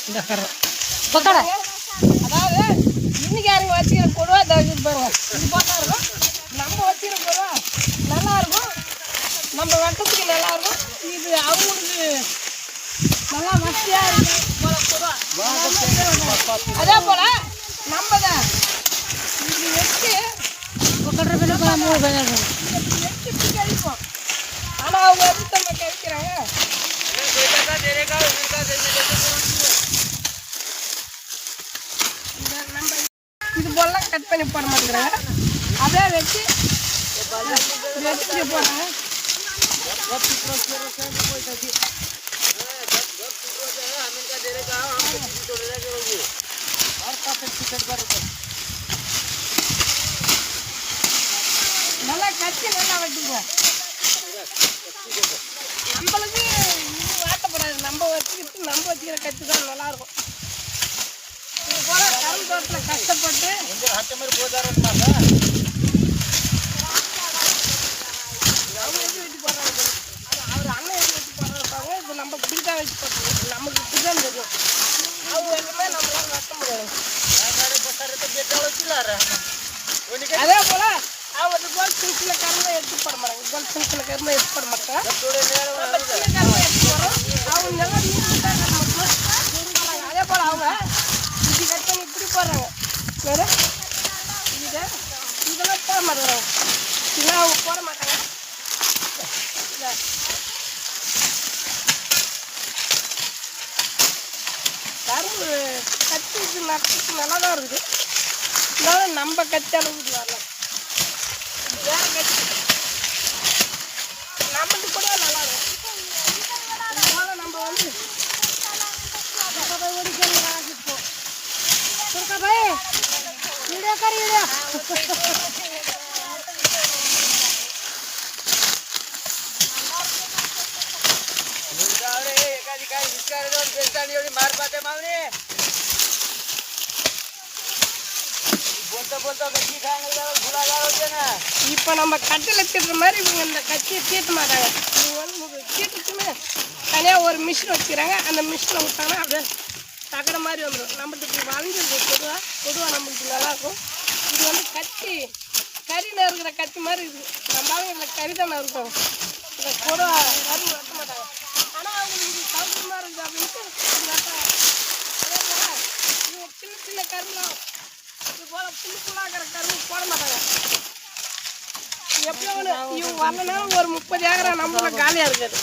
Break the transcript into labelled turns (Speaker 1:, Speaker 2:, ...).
Speaker 1: இந்த கரை பக்கடா. அதாவது இன்னைக்கு யாருங்க வச்சுக்கிற கொடுவா தவிர்த்து பாருங்க. இது பார்த்தா இருக்கும். நம்ம வச்சுக்கிற கொடுவா நல்லா இருக்கும். நம்ம வெட்டத்துக்கு நல்லா இருக்கும். இது அவங்களுக்கு நல்லா வசதியாக இருக்கும் போல கொடுவா. அதே போல் நம்ம தான் இது வச்சு வச்சு கழிப்போம். ஆனால் அவங்க எப்படி நம்ம கழிக்கிறாங்க. இது போலாம் கட் பண்ணி போட மாட்டேங்கிறாங்க. அப்படியே வச்சு வச்சுட்டு போகிறாங்க. நல்லா கட்டி நல்லா வெட்டுக்குவோம். நம்மளுக்கு இது வாட்டப்படாது. நம்ம வச்சுக்கிற கத்தி தான் நல்லாயிருக்கும். இது போல் கரும்பு தோட்டத்தில் கஷ்டப்பட்டு அவங்க எப்படி வெட்டி போடுறாங்க. அவர் அண்ணன் எப்படி வெட்டி போடுறாங்க. இது நம்ம இப்படி தான் வச்சு போட்டுருக்கோம். நமக்கு இப்படி தான் தெரியும். அவங்க எல்லாமே நம்மளால வெட்ட முடியாது. அதே போல் அவங்க இது போல் சின்ன சின்ன கரும்பை எடுத்து போட மாட்டாங்க. இது போல் சின்ன சின்ன கரும்பை எடுத்து போட மாட்டாங்க. சின்ன கரும்பை எடுத்து போடுறோம். அவங்க நல்லா நீட்டாக கட்ட மாட்டோம். அதே போல் அவங்க இப்படி கட் பண்ணி இப்படி போடுறாங்க. வேறு இதெல்லாம் போட மாட்டாங்க. இதெல்லாம் அவங்க போட மாட்டாங்க. கரும்பு கத்தி இது நட்டுக்கு நல்லா தான் இருக்குது. இருந்தாலும் நம்ம கத்தி அளவுக்கு வரலாம். வேறு கத்தி நம்மளுக்கு கூட நல்லா இருக்கும். இதனால நம்ம வந்து இப்போ நம்ம கட்டில் தீட்டுற மாதிரி இவங்க இந்த கத்தியை தீட்ட மாட்டாங்க. இவங்க வந்து தீட்டுக்குன்னு தனியாக ஒரு மிஷின் வச்சுக்கிறாங்க. அந்த மிஷினை விட்டாங்கன்னா அப்படியே தகர மாதிரி வந்துடும். நம்மளுக்கு இப்படி வளைஞ்சிருக்கும். பொதுவாக நம்மளுக்கு நல்லாயிருக்கும். இது வந்து கத்தி கறியில் இருக்கிற கத்தி மாதிரி இருக்குது. நம்மளால இதில் கறி தானே இருக்கும். இதை பொதுவாக கறி வெட்ட மாட்டாங்க. ஆனால் அவங்களுக்கு இது சௌகரியமாக இருக்குது அப்படின்ட்டு வெட்டாங்க. அதே போல் இவங்க சின்ன சின்ன கருலாம் இது போல் புல்லாகிற கரும்பு போட மாட்டாங்க. எப்படியோ ஒன்று இவங்க வரலனாலும் ஒரு 30 ஏக்கரா நம்மள காலியாக இருக்காது.